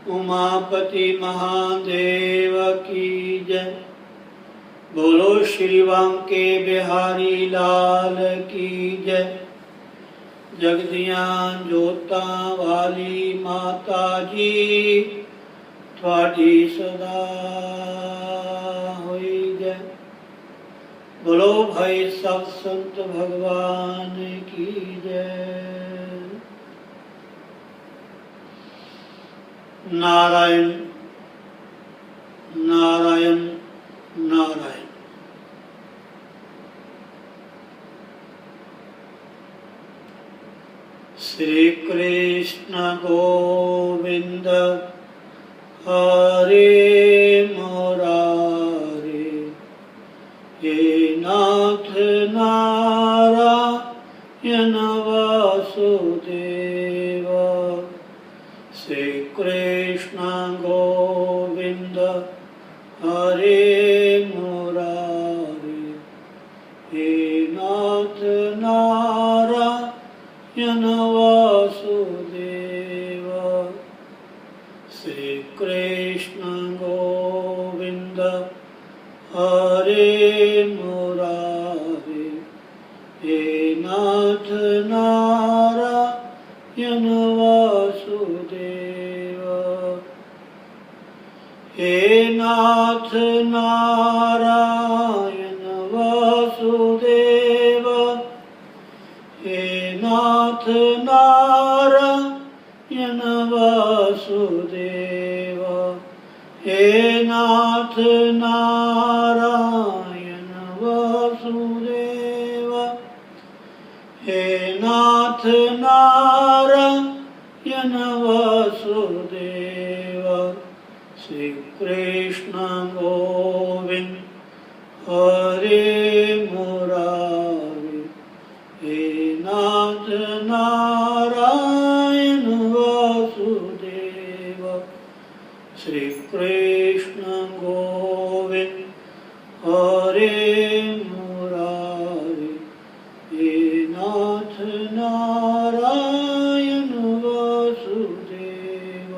उमापति महादेव की जय। बोलो श्री वांके बिहारी लाल की जय। जगदियां जोतां वाली माता जी थोड़ी सदा होई जय। बोलो भाई सब संत भगवान की जय। नारायण नारायण नारायण। श्री कृष्ण गोविंद हरे मुरारे, हे नाथ नारायण वासुदेव। श्री कृष्ण गोविंद हरे मुरारे, हे नाथ नारायण वासुदेव। श्री कृष्ण गोविंद हरे मुरारे, हे नाथ नारायण वासुदेव। हे नाथ नारायण वासुदेव, हे नाथ नारायण वासुदेव। हे नाथ नारायण वासुदेव, हे नाथ नारायण वासुदेव। श्री कृष्ण गोविंद हरे मुरारे, हे नाथ नारायण वासुदेव। श्री कृष्ण गोविंद हरे मुरारे, हे नाथ नारायण वासुदेव।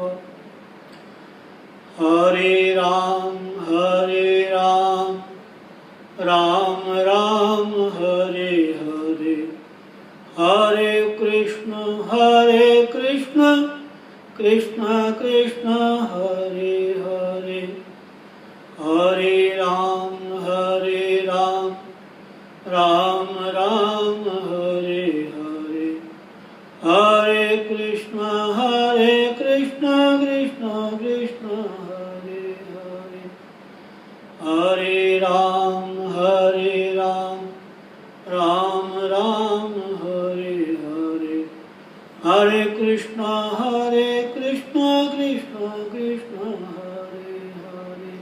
हरे राम राम राम हरे हरे, हरे कृष्ण कृष्ण कृष्ण हरे हरे। हरे राम राम राम हरे हरे, हरे कृष्ण कृष्ण कृष्ण हरे हरे। हरे राम राम राम हरे हरे, हरे कृष्ण कृष्ण कृष्ण हरे हरे।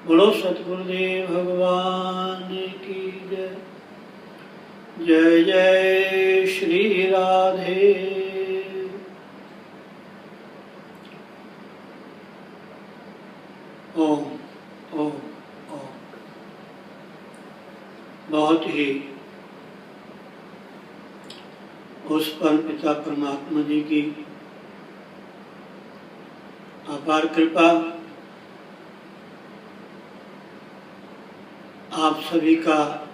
बोलो सतगुरुदेव भगवान की जय। जय जय श्री राधे। ओम ओम ओम। बहुत ही उस परम पिता परमात्मा जी की अपार कृपा आप सभी का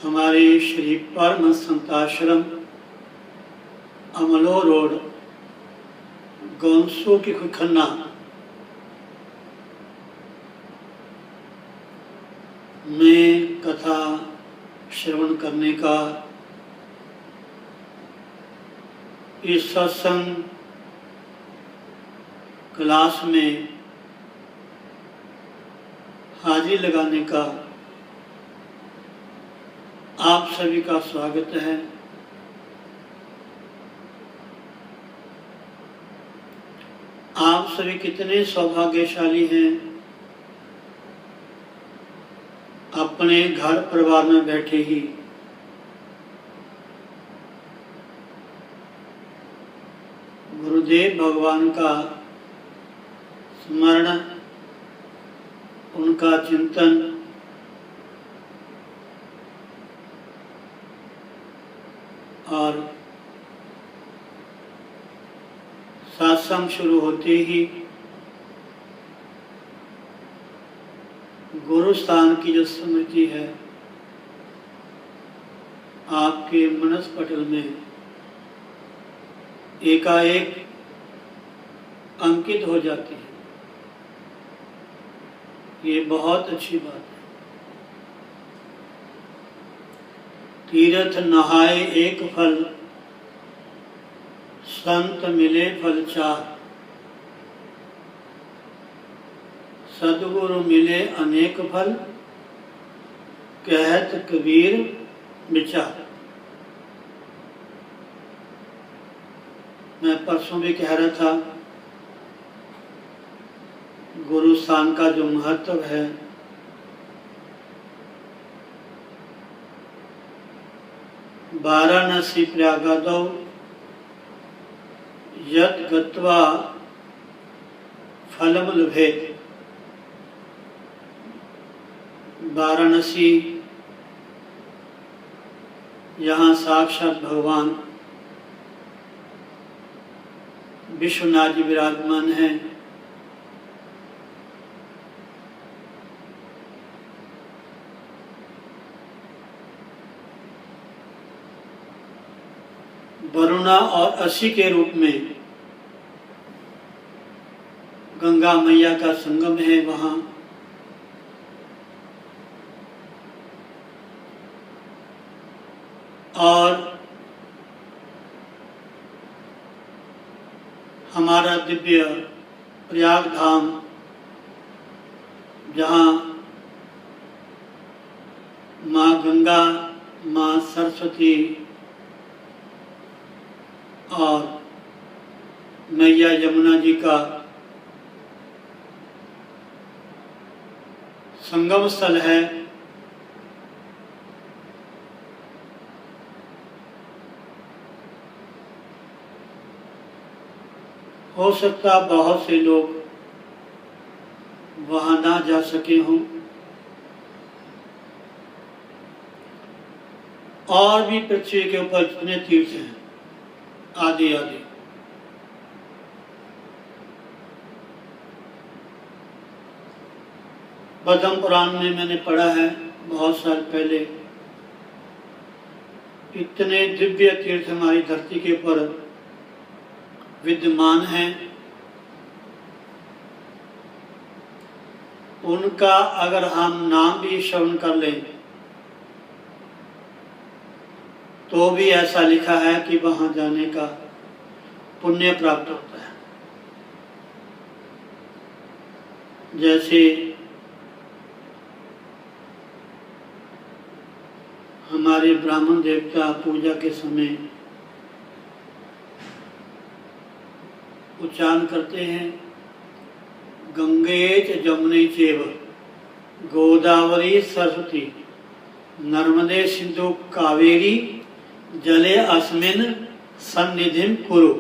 हमारे श्री परम संताश्रम अमलो रोड गौंसो की खन्ना में कथा श्रवण करने का, इस सत्संग क्लास में हाजिरी लगाने का आप सभी का स्वागत है। आप सभी कितने सौभाग्यशाली हैं, अपने घर परिवार में बैठे ही गुरुदेव भगवान का स्मरण, उनका चिंतन और सत्संग शुरू होते ही गुरु स्थान की जो स्मृति है आपके मनस पटल में एकाएक अंकित हो जाती है। ये बहुत अच्छी बात है। तीर्थ नहाए एक फल, संत मिले फल चार, सद्गुरु मिले अनेक फल, कहत कबीर विचार। मैं परसों भी कह रहा था गुरु स्थान का जो महत्व है वाराणसी प्रयागादौ यत् गत्वा फलम लभेत। वाराणसी यहाँ साक्षात भगवान विश्वनाथ जी विराजमान हैं। वरुणा और असी के रूप में गंगा मैया का संगम है वहाँ। और हमारा दिव्य प्रयाग धाम जहाँ माँ गंगा, माँ सरस्वती और मैया यमुना जी का संगम स्थल है। हो सकता बहुत से लोग वहां ना जा सके हों और भी पृथ्वी के ऊपर जितने तीर्थ हैं आदि आदि। पद्म पुराण में मैंने पढ़ा है बहुत साल पहले, इतने दिव्य तीर्थ हमारी धरती के ऊपर विद्यमान हैं। उनका अगर हम नाम भी श्रवण कर लें तो भी ऐसा लिखा है कि वहां जाने का पुण्य प्राप्त होता है। जैसे हमारे ब्राह्मण देवता पूजा के समय उच्चारण करते हैं, गंगे च जमुने चैव गोदावरी सरस्वती नर्मदे सिंधु कावेरी जले अस्मिन् सन्निधिं कुरु।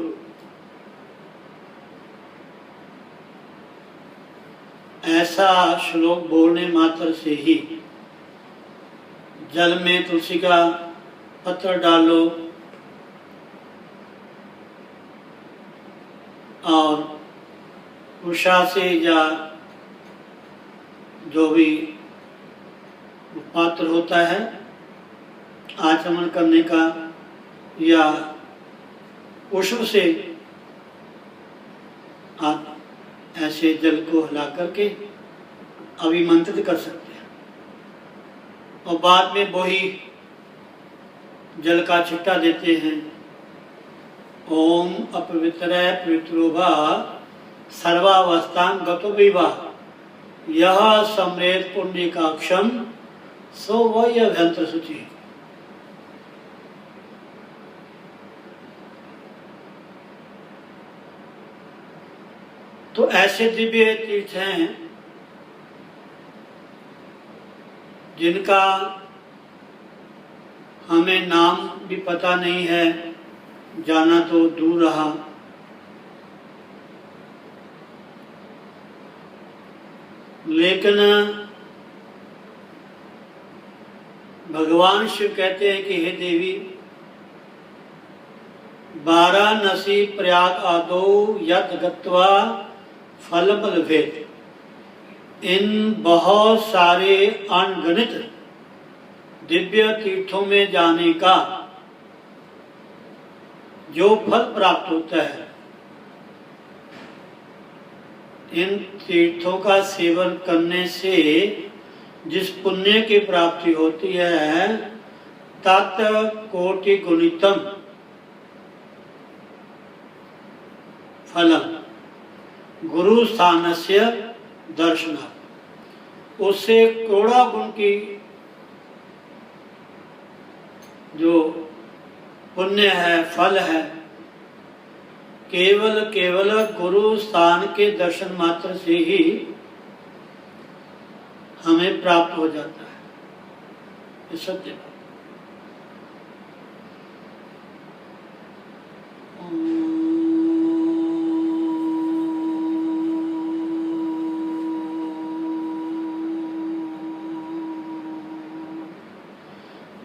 ऐसा श्लोक बोलने मात्र से ही जल में तुलसी का पत्र डालो और उषा से या जो भी पात्र होता है आचमन करने का या पुष्प से आप ऐसे जल को हिला करके अभिमंत्रित कर सकते हैं और बाद में वही जल का छिट्टा देते हैं। ओम अपवित्र पवित्रो वा सर्वावस्थां गतो विवाह यह सम्रेत पुण्यकाक्षम सो वही अभ्यंतर शुचि। तो ऐसे दिव्य तीर्थ हैं जिनका हमें नाम भी पता नहीं है, जाना तो दूर रहा। लेकिन भगवान शिव कहते हैं कि हे देवी वाराणसी प्रयाग आदो यत गत्वा फलम लभेत। इन बहुत सारे अनगणित दिव्य तीर्थों में जाने का जो फल प्राप्त होता है, इन तीर्थों का सेवन करने से जिस पुण्य की प्राप्ति होती है, तत् कोटि गुणितम फलम गुरु स्थानस्य दर्शनात्। उससे करोड़ा गुण की जो पुण्य है, फल है, केवल केवल गुरु स्थान के दर्शन मात्र से ही हमें प्राप्त हो जाता है। ये सत्य है।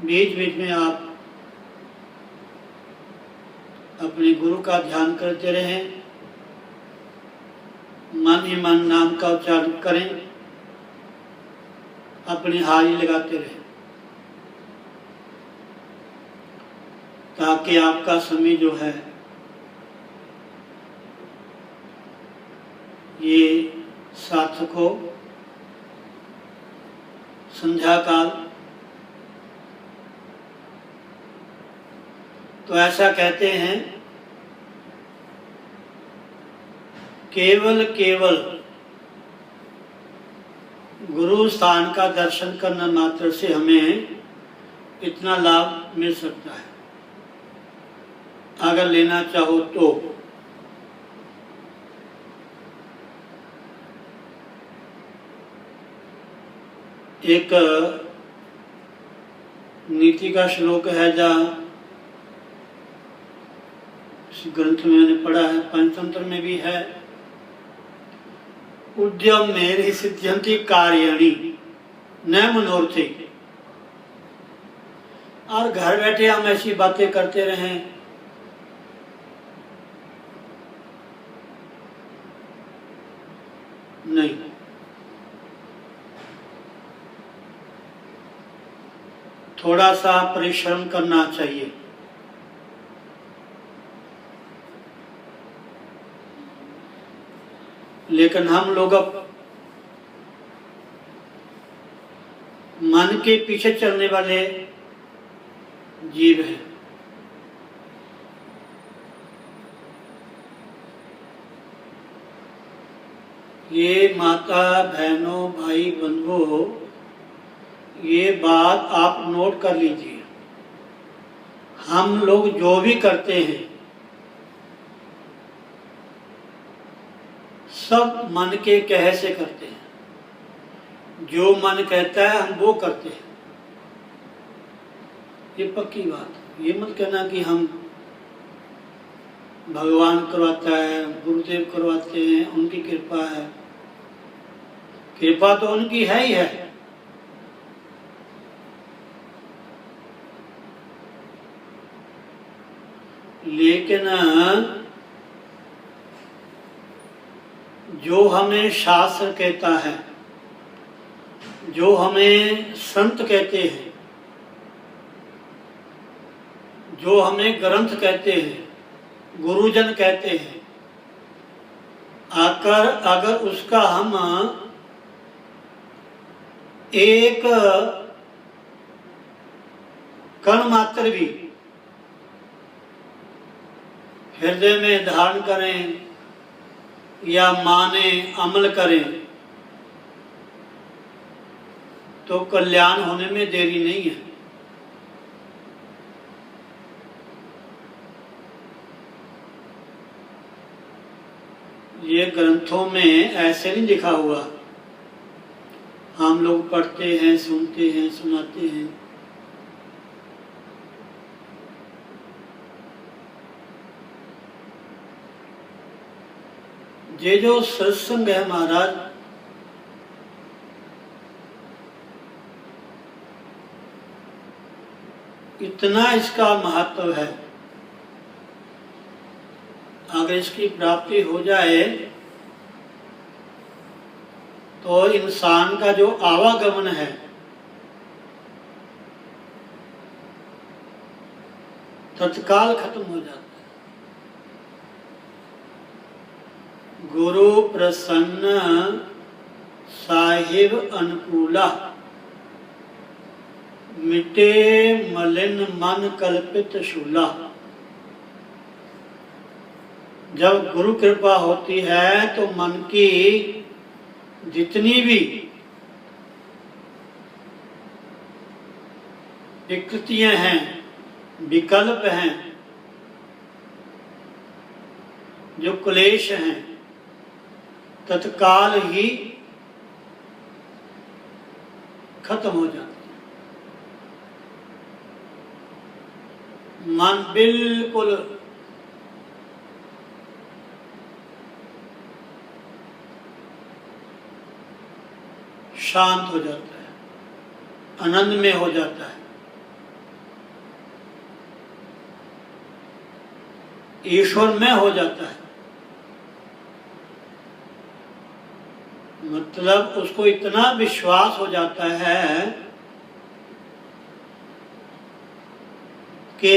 बीच बीच में आप अपने गुरु का ध्यान करते रहें, मन ही मन नाम का उच्चारण करें, अपनी हारी लगाते रहें, ताकि आपका समय जो है ये सार्थक हो। संध्या काल तो ऐसा कहते हैं, केवल केवल गुरु स्थान का दर्शन करने मात्र से हमें इतना लाभ मिल सकता है। अगर लेना चाहो तो एक नीति का श्लोक है, जहाँ ग्रंथ में मैंने पढ़ा है, पंचतंत्र में भी है, उद्यम मेरी सिद्ध्यंति कार्याणि न मनोरथे। और घर बैठे हम ऐसी बातें करते रहें, नहीं। थोड़ा सा परिश्रम करना चाहिए। लेकिन हम लोग अब मन के पीछे चलने वाले जीव हैं। ये माता बहनों भाई बंधुओं, ये बात आप नोट कर लीजिए। हम लोग जो भी करते हैं सब मन के कहे से करते हैं। जो मन कहता है हम वो करते हैं, ये पक्की बात। ये मत कहना कि हम भगवान करवाता है, गुरुदेव करवाते हैं, उनकी कृपा है। कृपा तो उनकी है ही है, लेकिन जो हमें शास्त्र कहता है, जो हमें संत कहते हैं, जो हमें ग्रंथ कहते हैं, गुरुजन कहते हैं, अगर उसका हम एक कण मात्र भी हृदय में धारण करें या माने, अमल करें, तो कल्याण होने में देरी नहीं है। ये ग्रंथों में ऐसे नहीं लिखा हुआ, हम लोग पढ़ते हैं, सुनते हैं, सुनाते हैं। ये जो सत्संग है महाराज, इतना इसका महत्व है अगर इसकी प्राप्ति हो जाए तो इंसान का जो आवागमन है तत्काल खत्म हो जाता है। गुरु प्रसन्न साहिब अनुकूला, मिटे मलिन मन कल्पित शूला। जब गुरु कृपा होती है तो मन की जितनी भी विकृतियां हैं, विकल्प हैं, जो क्लेश हैं, तत्काल ही खत्म हो जाते हैं। मन बिल्कुल शांत हो जाता है, आनंद में हो जाता है, ईश्वर में हो जाता है। मतलब उसको इतना विश्वास हो जाता है कि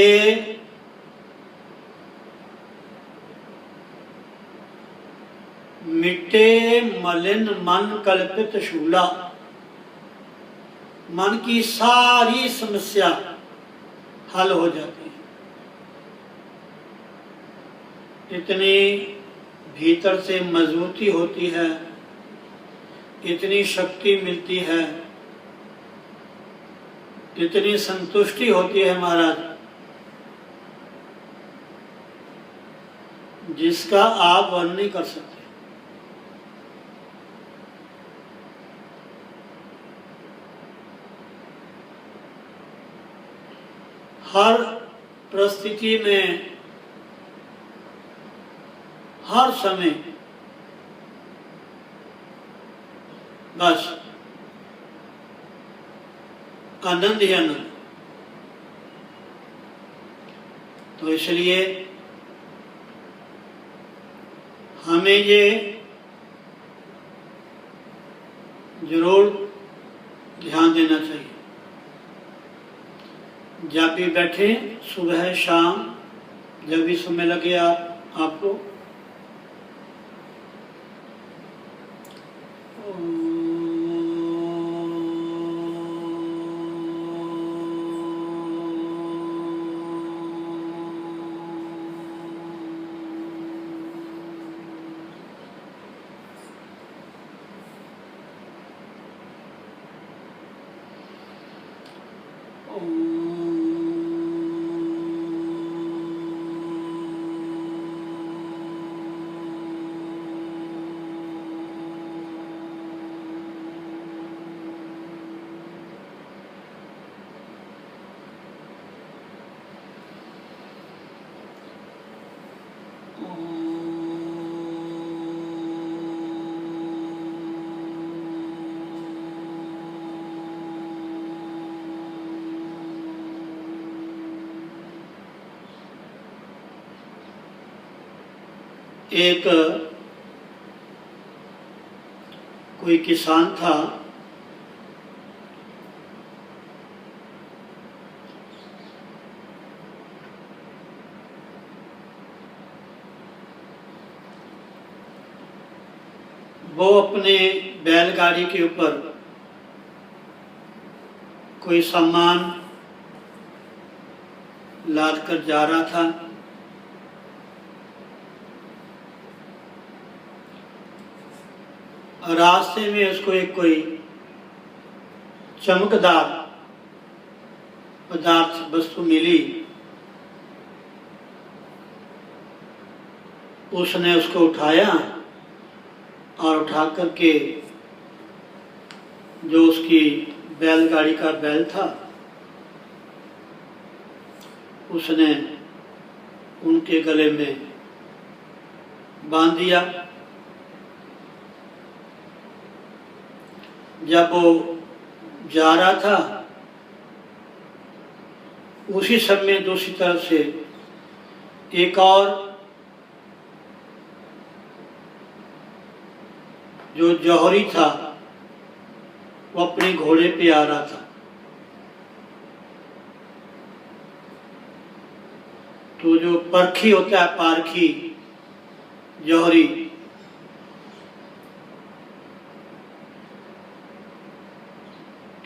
मिटे मलिन मन कल्पित शूला, मन की सारी समस्या हल हो जाती है। इतनी भीतर से मजबूती होती है, इतनी शक्ति मिलती है, इतनी संतुष्टि होती है महाराज, जिसका आप वर्णन नहीं कर सकते। हर परिस्थिति में, हर समय बस आनंद ही आनंद। तो इसलिए हमें ये जरूर ध्यान देना चाहिए। जब भी बैठे, सुबह शाम, जब भी समय लगे आपको, एक कोई किसान था, वो अपने बैलगाड़ी के ऊपर कोई सामान लाद कर जा रहा था। रास्ते में उसको एक कोई चमकदार पदार्थ वस्तु मिली। उसने उसको उठाया और उठा करके जो उसकी बैलगाड़ी का बैल था उसने उनके गले में बांध दिया। जब वो जा रहा था उसी समय दूसरी तरफ से एक और जो जौहरी था वो अपने घोड़े पे आ रहा था। तो जो परखी होता है, पारखी जौहरी,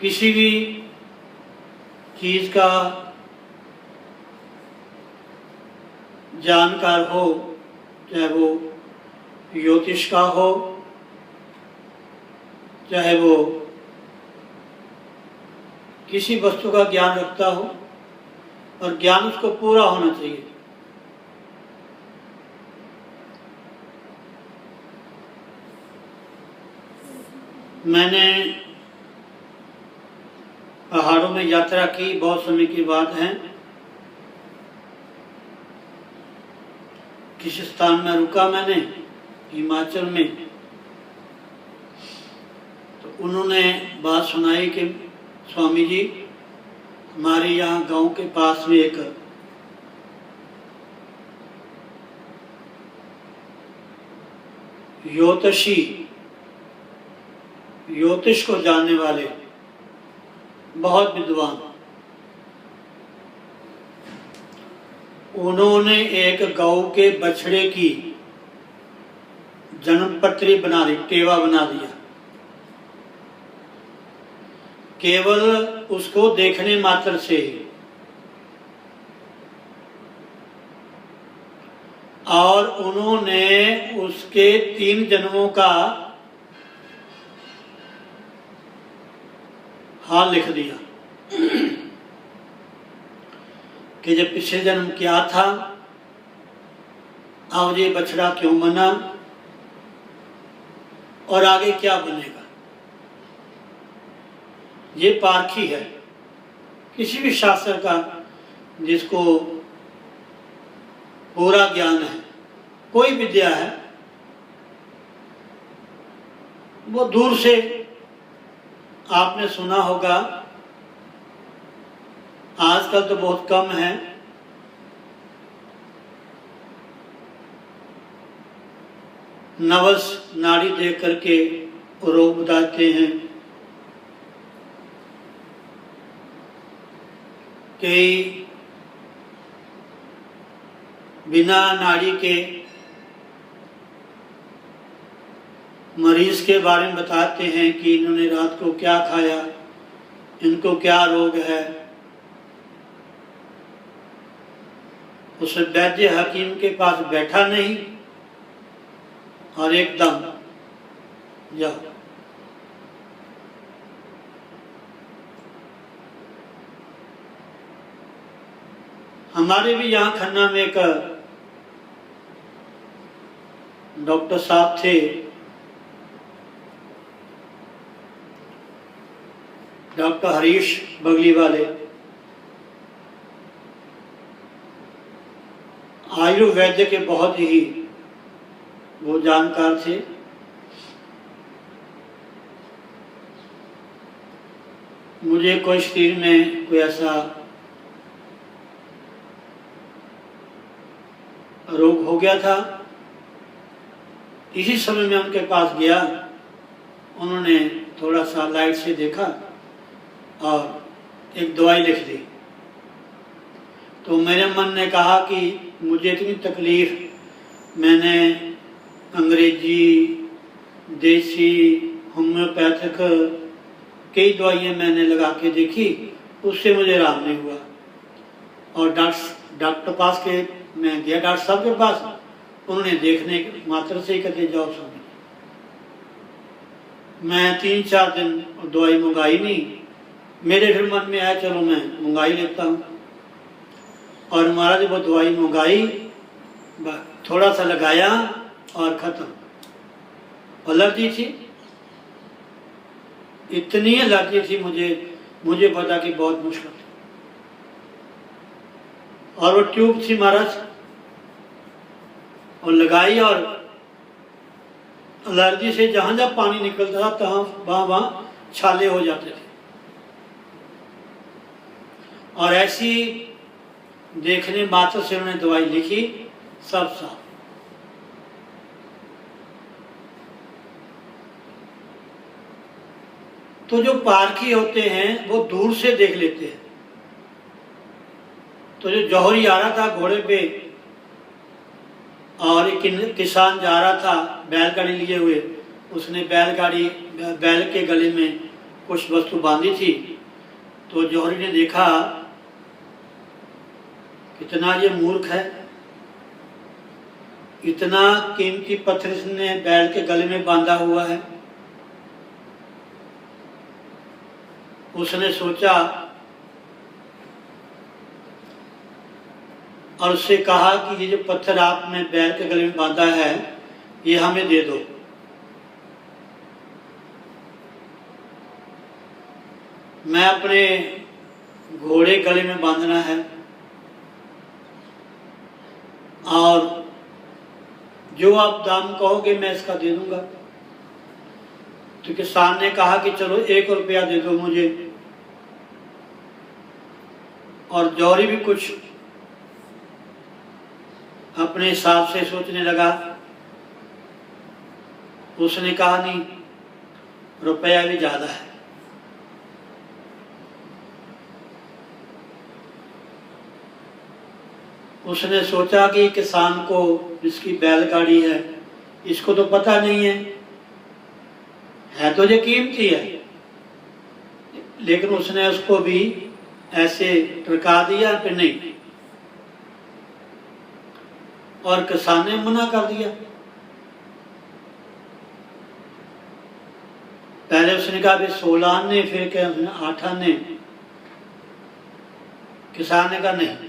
किसी भी चीज का जानकार हो, चाहे वो ज्योतिष का हो, चाहे वो किसी वस्तु का ज्ञान रखता हो, और ज्ञान उसको पूरा होना चाहिए। मैंने पहाड़ों में यात्रा की, बहुत समय की बात है। किस स्थान में रुका मैंने, हिमाचल में। तो उन्होंने बात सुनाई कि स्वामी जी, हमारे यहाँ गांव के पास में एक ज्योतिष को जानने वाले बहुत विद्वान, उन्होंने एक गौ के बछड़े की जन्मपत्री बना दी, टेवा बना दिया। केवल उसको देखने मात्र से, और उन्होंने उसके 3 जन्मों का हाल लिख दिया कि जब पिछले जन्म क्या था, अब ये बछड़ा क्यों बना, और आगे क्या बनेगा। ये पारखी है। किसी भी शास्त्र का जिसको पूरा ज्ञान है, कोई विद्या है, वो दूर से, आपने सुना होगा, आजकल तो बहुत कम है, नवस नाड़ी देख करके रोग बताते हैं। कई बिना नाड़ी के मरीज के बारे में बताते हैं कि इन्होंने रात को क्या खाया, इनको क्या रोग है। उस वैद्य हकीम के पास बैठा नहीं और एकदम जाओ। हमारे भी यहाँ खन्ना में एक डॉक्टर साहब थे, डॉक्टर हरीश बगली वाले, आयुर्वेद के बहुत ही वो जानकार थे। मुझे कोई शरीर में कोई ऐसा रोग हो गया था, इसी समय में उनके पास गया। उन्होंने थोड़ा सा लाइट से देखा और एक दवाई लिख दी। तो मेरे मन ने कहा कि मुझे इतनी तकलीफ, मैंने अंग्रेजी, देसी, होम्योपैथिक कई दवाइयाँ मैंने लगा के देखी, उससे मुझे आराम नहीं हुआ। और डॉक्टर पास के मैं गया, डॉक्टर साहब के पास, उन्होंने देखने मात्र से ही कहते जाओ स्वामी। मैं 3-4 दिन दवाई मंगाई नहीं। मेरे फिर मन में आया चलो मैं मंगाई लेता हूँ। और महाराज वो दवाई मंगाई, थोड़ा सा लगाया और खत्म। एलर्जी थी, इतनी एलर्जी थी मुझे पता कि बहुत मुश्किल थी। और वो ट्यूब थी महाराज, और लगाई, और एलर्जी से जहां जहां पानी निकलता था तहां वहां छाले हो जाते थे। और ऐसी देखने मात्र से उन्होंने दवाई लिखी, सब साफ। तो जो पारखी होते हैं वो दूर से देख लेते हैं। तो जो जौहरी आ रहा था घोड़े पे और एक किसान जा रहा था बैलगाड़ी लिए हुए, उसने बैल के गले में कुछ वस्तु बांधी थी। तो जौहरी ने देखा कितना ये मूर्ख है, इतना कीमती पत्थर इसने बैल के गले में बांधा हुआ है। उसने सोचा और उससे कहा कि ये जो पत्थर आपने बैल के गले में बांधा है ये हमें दे दो। मैं अपने घोड़े गले में बांधना है और जो आप दाम कहोगे मैं इसका दे दूंगा। तो किसान ने कहा कि चलो 1 रुपया दे दो मुझे। और जौहरी भी कुछ अपने हिसाब से सोचने लगा। उसने कहा नहीं, रुपया भी ज्यादा है। उसने सोचा कि किसान को जिसकी बैलगाड़ी है इसको तो पता नहीं है तो ये कीमती है, लेकिन उसने उसको भी ऐसे टरका दिया कि नहीं, और किसान ने मना कर दिया। पहले उसने कहा 16 आने, फिर क्या उसने 8 आने। किसान ने कहा नहीं।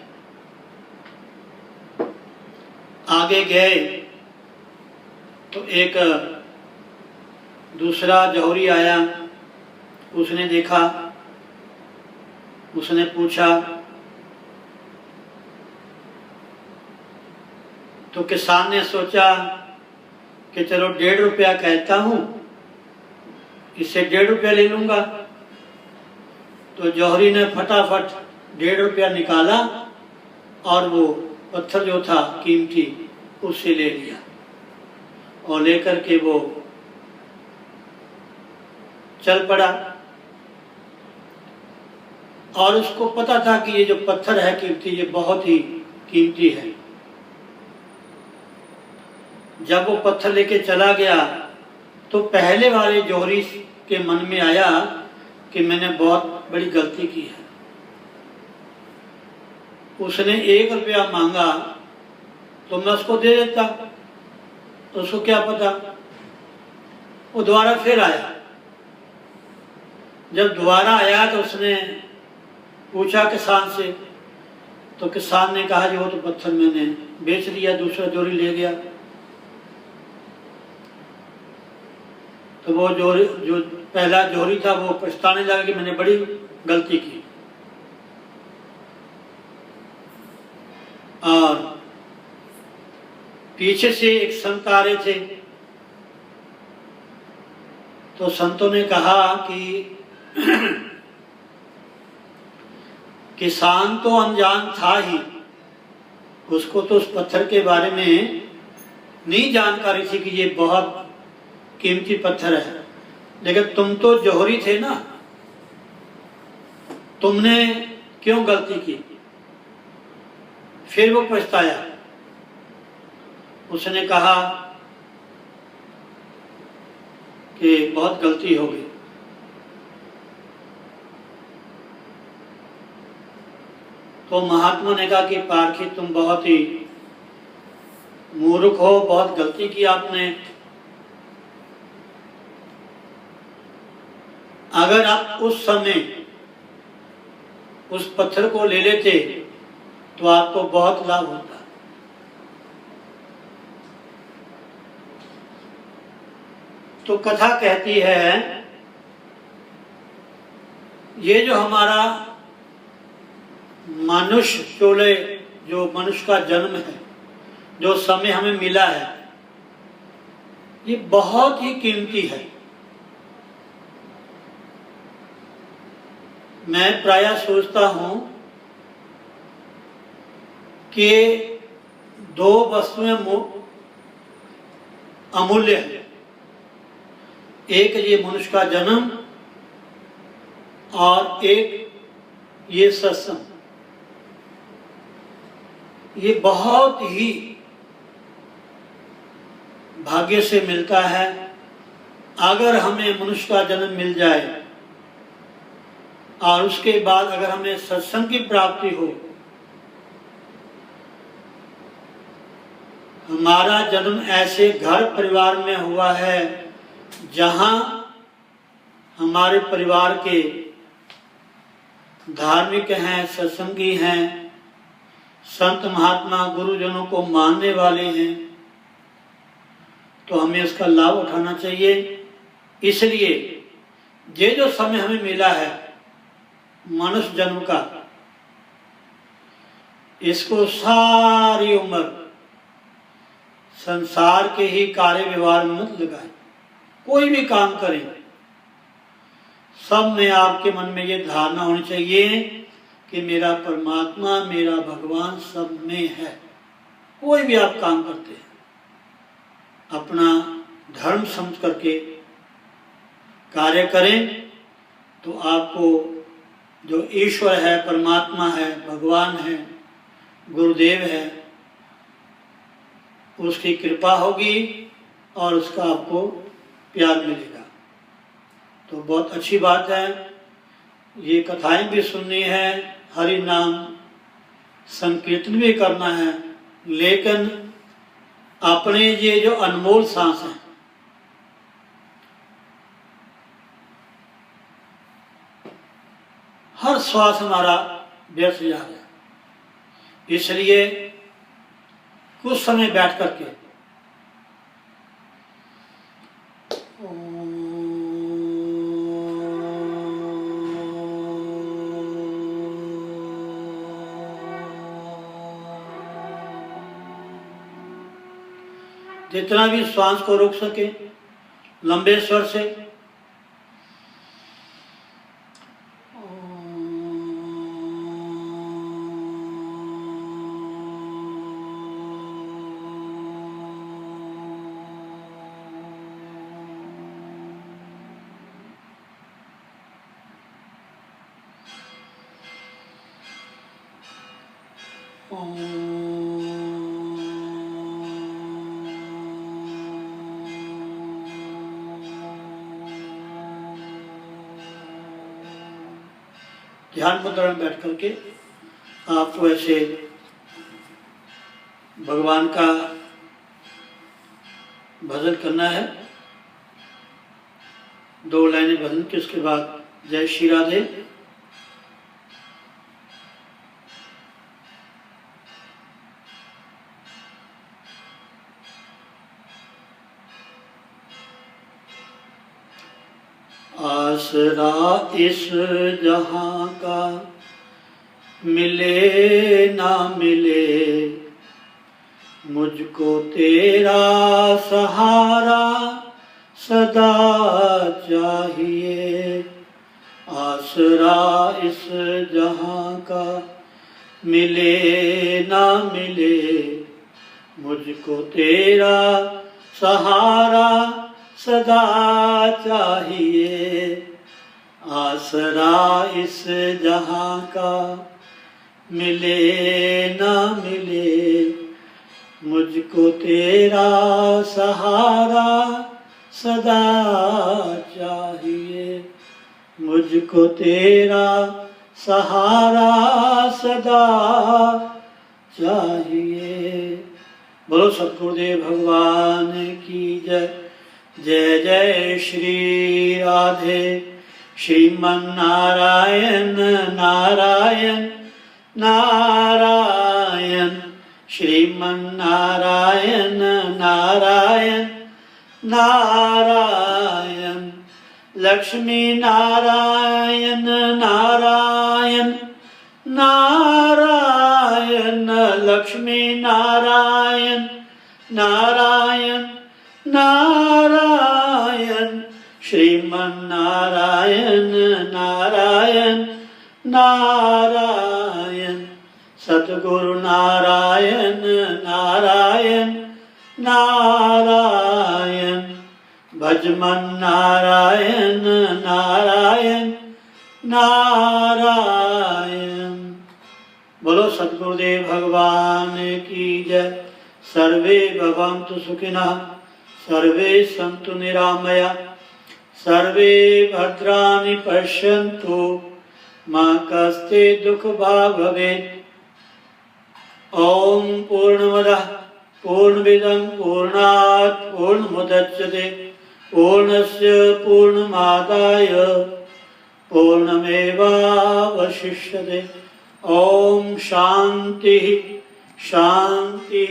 आगे गए तो एक दूसरा जौहरी आया, उसने देखा, उसने पूछा। तो किसान ने सोचा कि चलो 1.5 रुपया कहता हूं, इससे 1.5 रुपया ले लूंगा। तो जौहरी ने फटाफट 1.5 रुपया निकाला और वो पत्थर जो था कीमती उससे ले लिया और लेकर के वो चल पड़ा। और उसको पता था कि ये जो पत्थर है कीमती, ये बहुत ही कीमती है। जब वो पत्थर लेके चला गया तो पहले वाले जौहरी के मन में आया कि मैंने बहुत बड़ी गलती की है। उसने 1 रुपया मांगा तो मैं उसको दे देता, तो उसको क्या पता। वो दोबारा फिर आया। जब दोबारा आया तो उसने पूछा किसान से, तो किसान ने कहा जो तो पत्थर मैंने बेच दिया, दूसरा जौहरी ले गया। तो वो जो पहला जौहरी था वो पछताने लगा कि मैंने बड़ी गलती की। और पीछे से एक संत आ रहे थे, तो संतों ने कहा कि किसान तो अनजान था ही, उसको तो उस पत्थर के बारे में नहीं जानकारी थी कि ये बहुत कीमती पत्थर है, लेकिन तुम तो जौहरी थे ना, तुमने क्यों गलती की। फिर वो पछताया। उसने कहा कि बहुत गलती हो गई। तो महात्मा ने कहा कि पारखी तुम बहुत ही मूर्ख हो, बहुत गलती की आपने। अगर आप उस समय उस पत्थर को ले लेते तो आपको बहुत लाभ होता। तो कथा कहती है ये जो हमारा मनुष्य चोले, जो मनुष्य का जन्म है, जो समय हमें मिला है, ये बहुत ही कीमती है। मैं प्रायः सोचता हूं कि 2 वस्तुएं अमूल्य है। एक ये मनुष्य का जन्म और एक ये सत्संग, ये बहुत ही भाग्य से मिलता है। अगर हमें मनुष्य का जन्म मिल जाए और उसके बाद अगर हमें सत्संग की प्राप्ति हो, हमारा जन्म ऐसे घर परिवार में हुआ है जहां हमारे परिवार के धार्मिक हैं, सत्संगी हैं, संत महात्मा गुरुजनों को मानने वाले हैं, तो हमें इसका लाभ उठाना चाहिए। इसलिए ये जो समय हमें मिला है मनुष्य जन्म का, इसको सारी उम्र संसार के ही कार्य व्यवहार में मत लगाएं। कोई भी काम करें, सब में आपके मन में ये धारणा होनी चाहिए कि मेरा परमात्मा, मेरा भगवान सब में है। कोई भी आप काम करते हैं, अपना धर्म समझ करके कार्य करें, तो आपको जो ईश्वर है, परमात्मा है, भगवान है, गुरुदेव है, उसकी कृपा होगी और उसका आपको प्यार मिलेगा। तो बहुत अच्छी बात है। ये कथाएं भी सुननी है, हरि नाम संकीर्तन भी करना है, लेकिन अपने ये जो अनमोल सांस है, हर श्वास हमारा व्यर्थ जा रहा है, इसलिए कुछ समय बैठ करके जितना भी श्वास को रोक सके लंबे स्वर से ध्यान मुद्रा में बैठ करके आपको ऐसे भगवान का भजन करना है। 2 लाइनें भजन के, उसके बाद जय श्री राधे। आसरा इस जहां का मिले ना मिले, मुझको तेरा सहारा सदा चाहिए। आसरा इस जहां का मिले ना मिले, मुझको तेरा सहारा सदा चाहिए। आसरा इस जहां का मिले ना मिले, मुझको तेरा सहारा सदा चाहिए। मुझको तेरा सहारा सदा चाहिए। बोलो सतगुरुदेव भगवान की जय। जय जय श्री राधे। श्रीमन नारायण नारायण नारायण, श्रीमन नारायण नारायण नारायण, लक्ष्मी नारायण नारायण नारायण, लक्ष्मी नारायण नारायण नारायण, श्रीमन नारायण नारायण नारायण, सतगुरु नारायण नारायण नारायण, भजमन नारायण नारायण नारायण। बोलो सद्गुरुदेव भगवान की जय। सर्वे भवन्तु सुखिनः, सर्वे सन्तु निरामया, सर्वे भद्राणि पश्यन्तु, मा कस्ते दुःखभाग् भवेत्। ओम पूर्णमदः पूर्णमिदं पूर्णात् पूर्णमुदच्यते पूर्णस्य पूर्णमादाय पूर्णमेवावशिष्यते। ओम शांति शांति